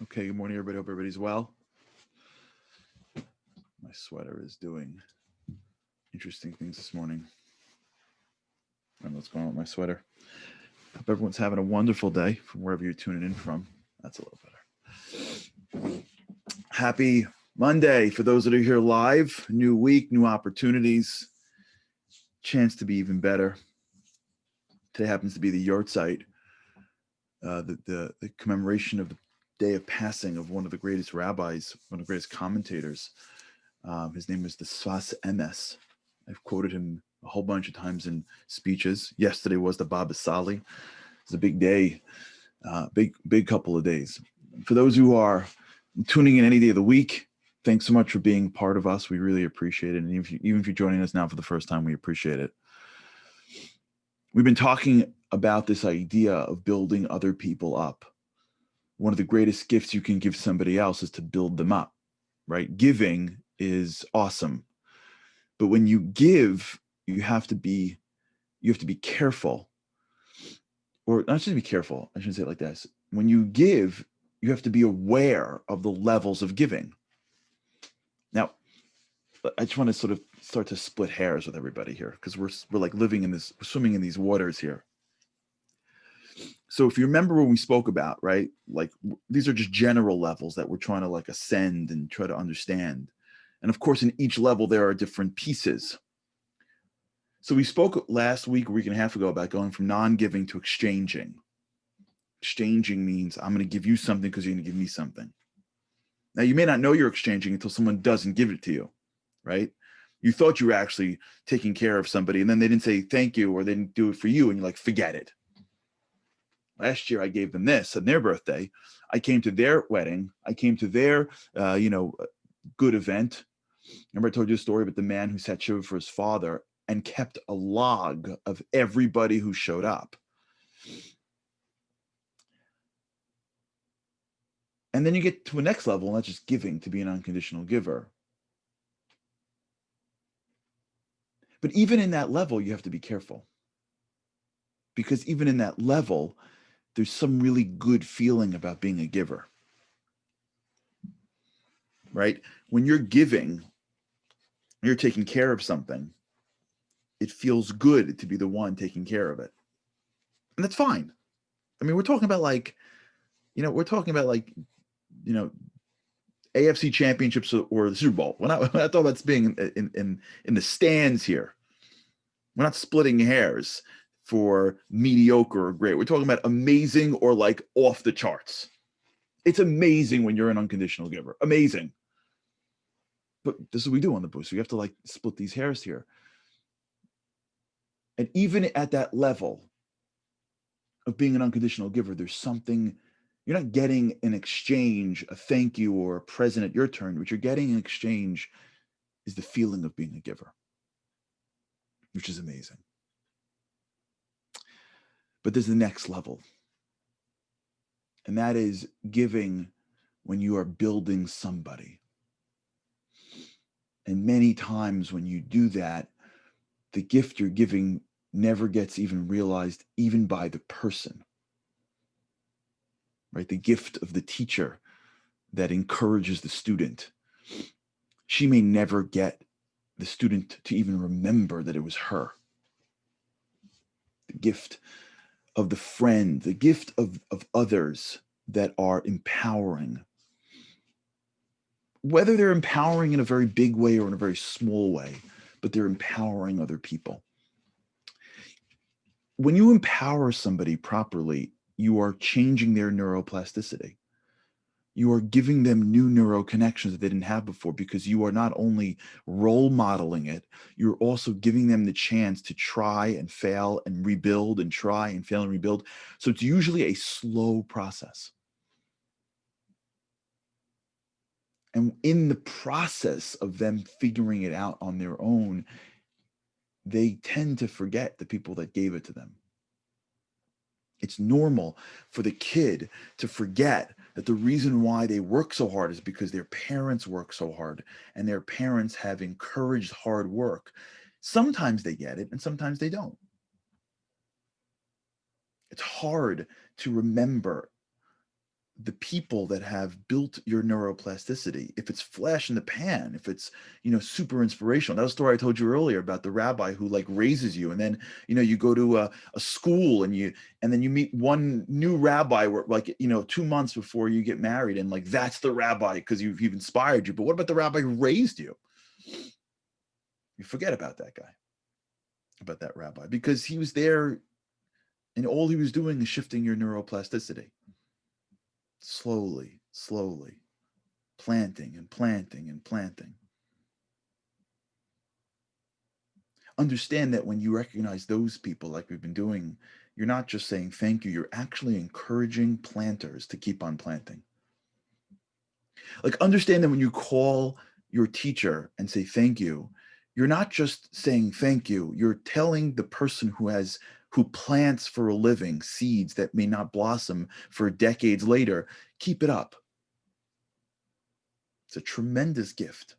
Okay, good morning, everybody. Hope everybody's well. My sweater is doing interesting things this morning. I don't know what's going on with my sweater. Hope everyone's having a wonderful day from wherever you're tuning in from. That's a little better. Happy Monday for those that are here live. New week, new opportunities, chance to be even better. Today happens to be the Yortzeit, the commemoration of the day of passing of one of the greatest rabbis, one of the greatest commentators. His name is the Sfas Emes. I've quoted him a whole bunch of times in speeches. Yesterday was the Baba Sali. It's a big day, big couple of days. For those who are tuning in any day of the week, thanks so much for being part of us. We really appreciate it. And even if you're joining us now for the first time, we appreciate it. We've been talking about this idea of building other people up. One of the greatest gifts you can give somebody else is to build them up, right? Giving is awesome. But when you give, you have to be careful, or not just be careful. I shouldn't say it like this. When you give, you have to be aware of the levels of giving. Now, I just want to sort of start to split hairs with everybody here because we're like living in this, we're swimming in these waters here. So if you remember when we spoke about, right, like these are just general levels that we're trying to like ascend and try to understand. And of course, in each level, there are different pieces. So we spoke last week, a week and a half ago, about going from non-giving to exchanging. Exchanging means I'm going to give you something because you're going to give me something. Now, you may not know you're exchanging until someone doesn't give it to you, right? You thought you were actually taking care of somebody, and then they didn't say thank you or they didn't do it for you, and you're like, forget it. Last year, I gave them this on their birthday. I came to their wedding. I came to their, good event. Remember I told you a story about the man who sat shiva for his father and kept a log of everybody who showed up. And then you get to a next level, and that's just giving, to be an unconditional giver. But even in that level, you have to be careful. Because even in that level, there's some really good feeling about being a giver. Right? When you're giving, you're taking care of something, it feels good to be the one taking care of it. And that's fine. I mean, we're talking about like, you know, AFC championships or the Super Bowl. We're not talking about being in the stands here. We're not splitting hairs for mediocre or great. We're talking about amazing or like off the charts. It's amazing when you're an unconditional giver. Amazing. But this is what we do on the boost. We have to like split these hairs here. And even at that level of being an unconditional giver, there's something you're not getting in exchange, a thank you or a present at your turn. What you're getting in exchange is the feeling of being a giver, which is amazing. But there's the next level, and that is giving when you are building somebody. And many times when you do that, the gift you're giving never gets even realized, even by the person, right? The gift of the teacher that encourages the student. She may never get the student to even remember that it was her. The gift of the friend, the gift of others that are empowering. Whether they're empowering in a very big way or in a very small way, but they're empowering other people. When you empower somebody properly, you are changing their neuroplasticity. You are giving them new neural connections that they didn't have before, because you are not only role modeling it, you're also giving them the chance to try and fail and rebuild and try and fail and rebuild. So it's usually a slow process. And in the process of them figuring it out on their own, they tend to forget the people that gave it to them. It's normal for the kid to forget that the reason why they work so hard is because their parents work so hard and their parents have encouraged hard work. Sometimes they get it and sometimes they don't. It's hard to remember the people that have built your neuroplasticity, if it's flash in the pan, if it's, super inspirational. That was the story I told you earlier about the rabbi who like raises you, and then, you go to a school, and then you meet one new rabbi where, like, 2 months before you get married, and like that's the rabbi because you've inspired you. But what about the rabbi who raised you? You forget about that guy, about that rabbi, because he was there and all he was doing is shifting your neuroplasticity slowly, slowly, planting and planting and planting. Understand that when you recognize those people, like we've been doing, you're not just saying thank you, you're actually encouraging planters to keep on planting. Like, understand that when you call your teacher and say thank you, you're not just saying thank you, you're telling the person who plants for a living seeds that may not blossom for decades later, keep it up. It's a tremendous gift.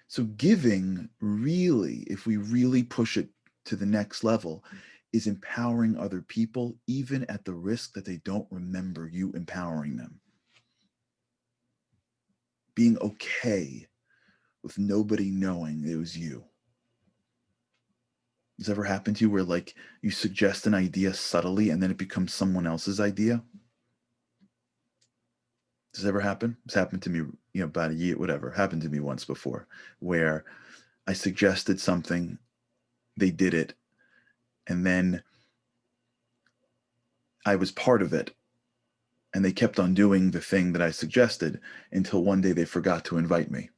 So giving really, if we really push it to the next level, is empowering other people, even at the risk that they don't remember you empowering them. Being okay with nobody knowing it was you. Has ever happened to you where, like, you suggest an idea subtly and then it becomes someone else's idea? Does it ever happen? It's happened to me, about a year, whatever. Happened to me once before, where I suggested something, they did it, and then I was part of it, and they kept on doing the thing that I suggested until one day they forgot to invite me.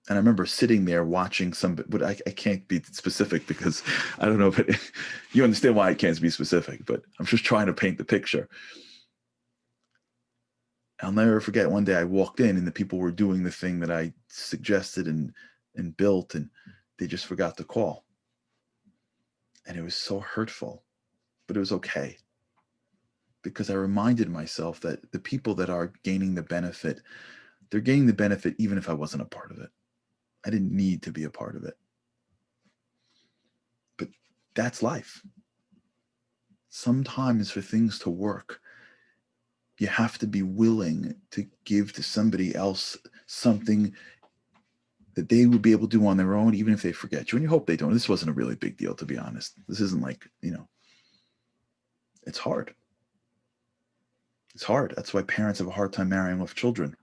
And I remember sitting there watching but I can't be specific because I don't know if you understand why I can't be specific, but I'm just trying to paint the picture. I'll never forget one day I walked in and the people were doing the thing that I suggested and built, and they just forgot to call. And it was so hurtful, but it was okay. Because I reminded myself that the people that are gaining the benefit, they're gaining the benefit even if I wasn't a part of it. I didn't need to be a part of it. But that's life. Sometimes for things to work, you have to be willing to give to somebody else something that they would be able to do on their own, even if they forget you. And you hope they don't. This wasn't a really big deal, to be honest. This isn't like, it's hard. It's hard. That's why parents have a hard time marrying off children.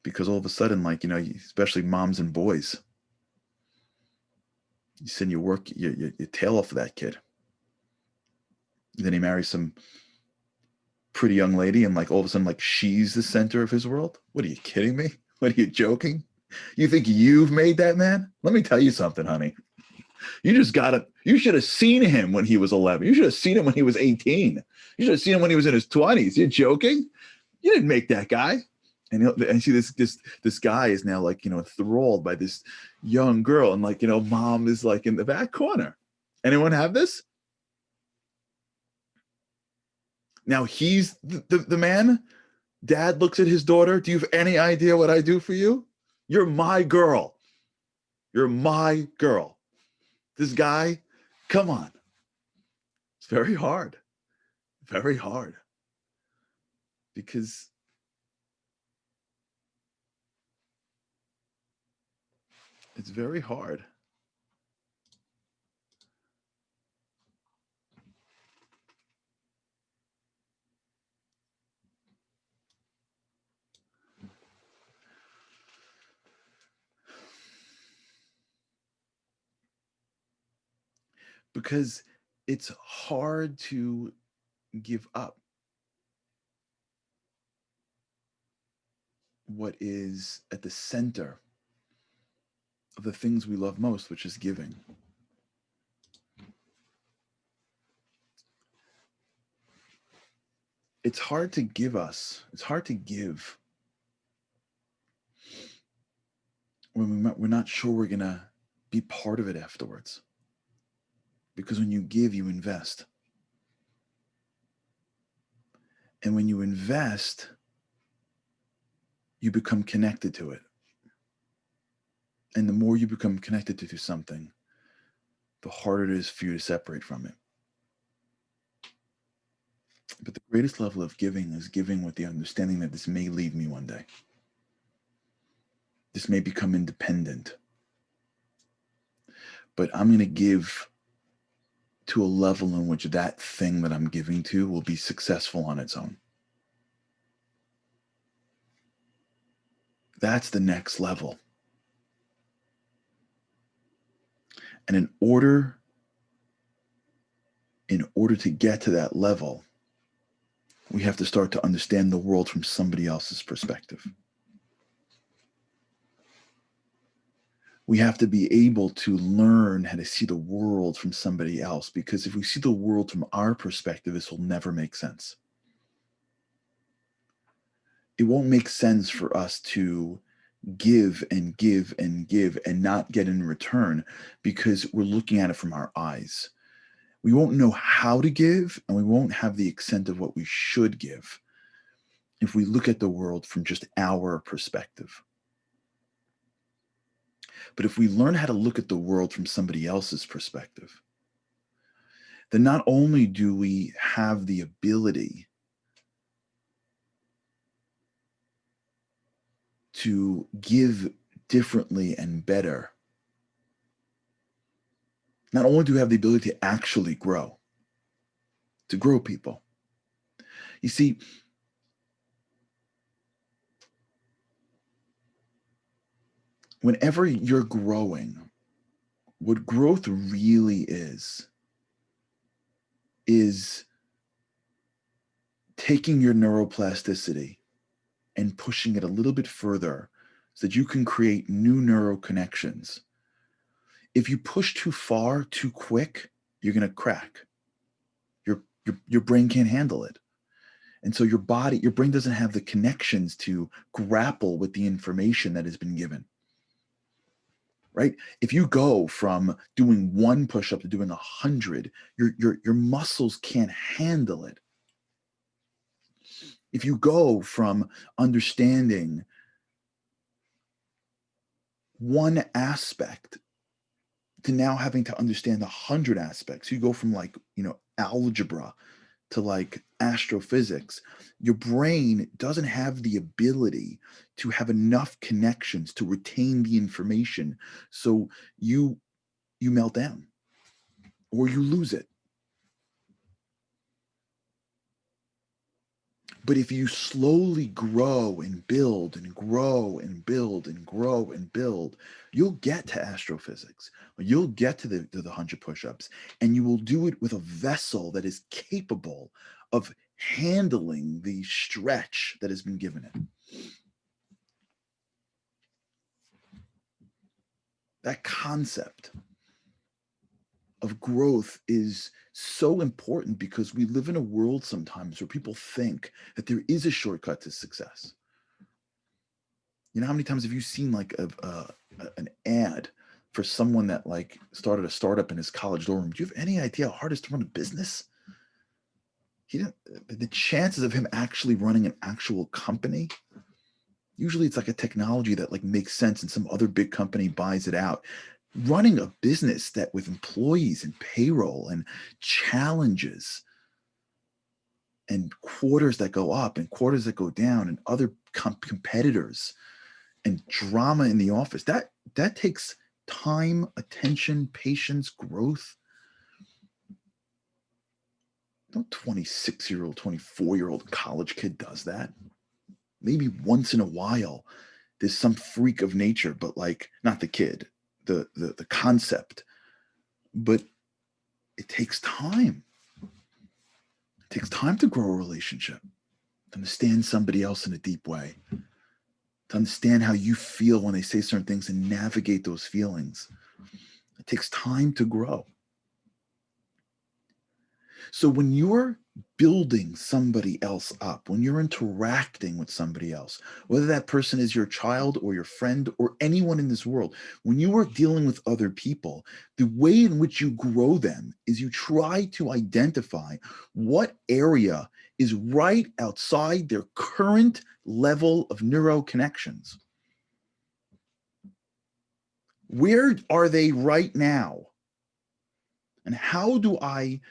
Because all of a sudden, like, especially moms and boys, you send your tail off of that kid. And then he marries some pretty young lady, and like all of a sudden, like, she's the center of his world. What, are you kidding me? What, are you joking? You think you've made that man? Let me tell you something, honey. You should have seen him when he was 11. You should have seen him when he was 18. You should have seen him when he was in his 20s. You're joking? You didn't make that guy. And see, this guy is now, like, enthralled by this young girl, and like, mom is like in the back corner. Anyone have this? Now he's the man. Dad looks at his daughter. Do you have any idea what I do for you? You're my girl. You're my girl. This guy, come on. It's very hard. Very hard. Because it's very hard. Because it's hard to give up what is at the center of the things we love most, which is giving. It's hard to give when we're not sure we're going to be part of it afterwards. Because when you give, you invest. And when you invest, you become connected to it. And the more you become connected to something, the harder it is for you to separate from it. But the greatest level of giving is giving with the understanding that this may leave me one day. This may become independent. But I'm going to give to a level in which that thing that I'm giving to will be successful on its own. That's the next level. And in order to get to that level, we have to start to understand the world from somebody else's perspective. We have to be able to learn how to see the world from somebody else, because if we see the world from our perspective, this will never make sense. It won't make sense for us to give and give and give and not get in return, because we're looking at it from our eyes. We won't know how to give, and we won't have the extent of what we should give if we look at the world from just our perspective. But if we learn how to look at the world from somebody else's perspective, then not only do we have the ability to give differently and better, not only do we have the ability to actually grow, to grow people. You see, whenever you're growing, what growth really is taking your neuroplasticity and pushing it a little bit further so that you can create new neural connections. If you push too far, too quick, you're going to crack. Your brain can't handle it. And so your brain doesn't have the connections to grapple with the information that has been given. Right? If you go from doing one push-up to doing 100, your muscles can't handle it. If you go from understanding one aspect to now having to understand 100 aspects, you go from algebra to astrophysics, your brain doesn't have the ability to have enough connections to retain the information. So you melt down or you lose it. But if you slowly grow and build and grow and build and grow and build, you'll get to astrophysics. You'll get to the 100 push-ups, and you will do it with a vessel that is capable of handling the stretch that has been given it. That concept of growth is so important, because we live in a world sometimes where people think that there is a shortcut to success. You know, how many times have you seen an ad for someone that started a startup in his college dorm? Do you have any idea how hard it is to run a business? The chances of him actually running an actual company, usually it's like a technology that makes sense and some other big company buys it out. Running a business that with employees and payroll and challenges and quarters that go up and quarters that go down and other competitors and drama in the office, that takes time, attention, patience, growth. No 26-year-old, 24-year-old college kid does that. Maybe once in a while there's some freak of nature, but not the kid, the concept. But it takes time. It takes time to grow a relationship, to understand somebody else in a deep way, to understand how you feel when they say certain things and navigate those feelings. It takes time to grow. So when you're building somebody else up, when you're interacting with somebody else, whether that person is your child or your friend or anyone in this world, when you are dealing with other people, the way in which you grow them is you try to identify what area is right outside their current level of neuro connections. Where are they right now? And how do I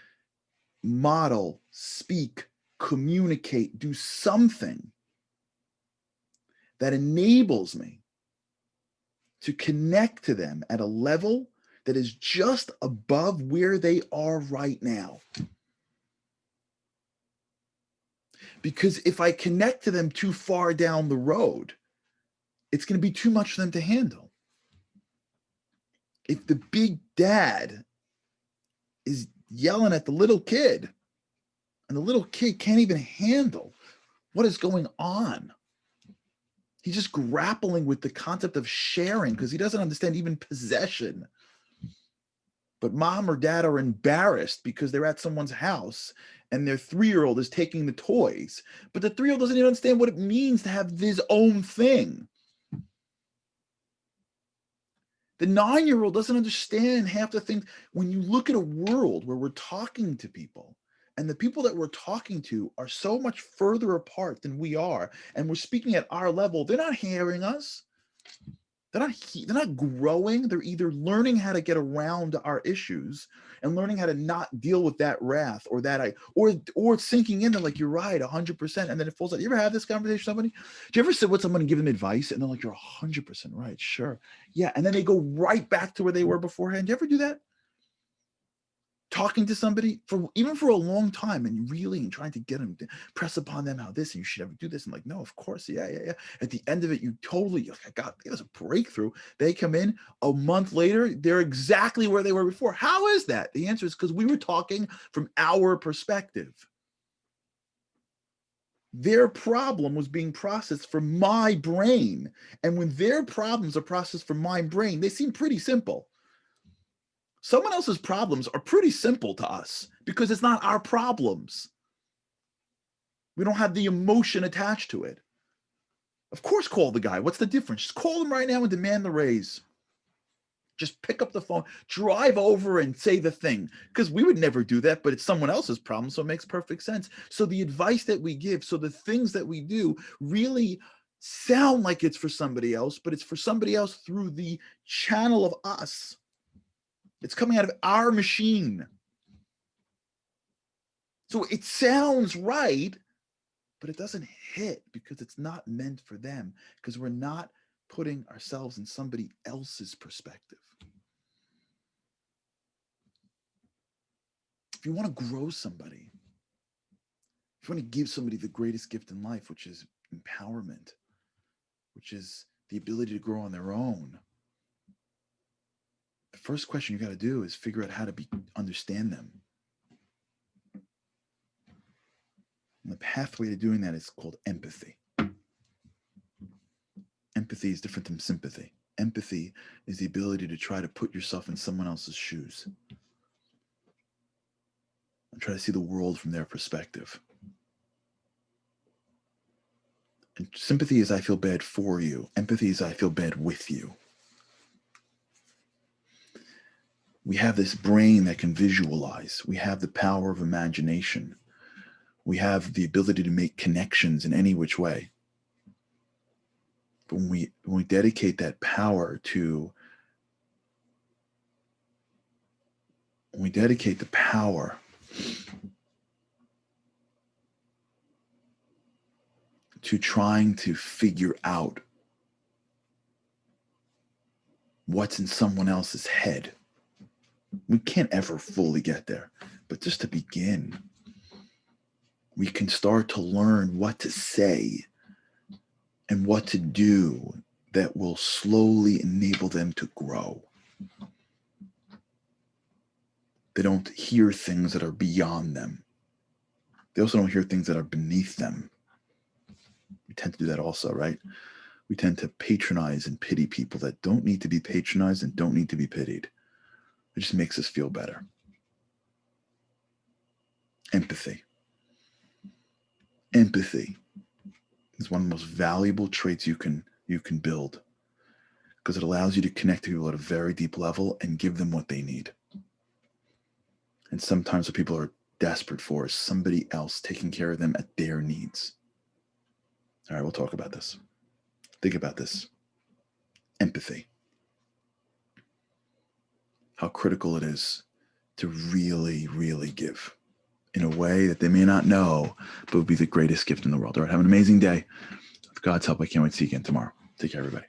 model, speak, communicate, do something that enables me to connect to them at a level that is just above where they are right now. Because if I connect to them too far down the road, it's going to be too much for them to handle. If the big dad is yelling at the little kid and the little kid can't even handle what is going on, he's just grappling with the concept of sharing because he doesn't understand even possession. But mom or dad are embarrassed because they're at someone's house and their 3-year-old is taking the toys. But the 3-year-old doesn't even understand what it means to have his own thing. The 9-year-old doesn't understand half the things. When you look at a world where we're talking to people and the people that we're talking to are so much further apart than we are, and we're speaking at our level, they're not hearing us. They're not growing. They're either learning how to get around our issues and learning how to not deal with that wrath or sinking in. They're like, you're right, 100%. And then it falls out. You ever have this conversation with somebody? Do you ever sit with someone and give them advice and they're like, you're 100% right. Sure. Yeah. And then they go right back to where they were beforehand. Do you ever do that? Talking to somebody even for a long time and trying to get them to press upon them how this and you should ever do this and like, no, of course, yeah. At the end of it, it was a breakthrough. They come in a month later, they're exactly where they were before. How is that? The answer is because we were talking from our perspective. Their problem was being processed from my brain, and when their problems are processed from my brain, they seem pretty simple. Someone else's problems are pretty simple to us because it's not our problems. We don't have the emotion attached to it. Of course, call the guy. What's the difference? Just call him right now and demand the raise. Just pick up the phone, drive over and say the thing. Because we would never do that, but it's someone else's problem, so it makes perfect sense. So the advice that we give, so the things that we do really sound like it's for somebody else, but it's for somebody else through the channel of us. It's coming out of our machine. So it sounds right, but it doesn't hit because it's not meant for them, because we're not putting ourselves in somebody else's perspective. If you want to grow somebody, if you want to give somebody the greatest gift in life, which is empowerment, which is the ability to grow on their own, the first question you got to do is figure out how to understand them. And the pathway to doing that is called empathy. Empathy is different than sympathy. Empathy is the ability to try to put yourself in someone else's shoes and try to see the world from their perspective. And sympathy is I feel bad for you. Empathy is I feel bad with you. We have this brain that can visualize. We have the power of imagination. We have the ability to make connections in any which way. But when we dedicate that power to, when we dedicate the power to trying to figure out what's in someone else's head, we can't ever fully get there. But just to begin, we can start to learn what to say and what to do that will slowly enable them to grow. They don't hear things that are beyond them. They also don't hear things that are beneath them. We tend to do that also, right? We tend to patronize and pity people that don't need to be patronized and don't need to be pitied. It just makes us feel better. Empathy. Empathy is one of the most valuable traits you can build, because it allows you to connect to people at a very deep level and give them what they need. And sometimes what people are desperate for is somebody else taking care of them at their needs. All right, we'll talk about this. Think about this. Empathy. How critical it is to really, really give. in a way that they may not know, but would be the greatest gift in the world. All right, have an amazing day. With God's help, I can't wait to see you again tomorrow. Take care, everybody.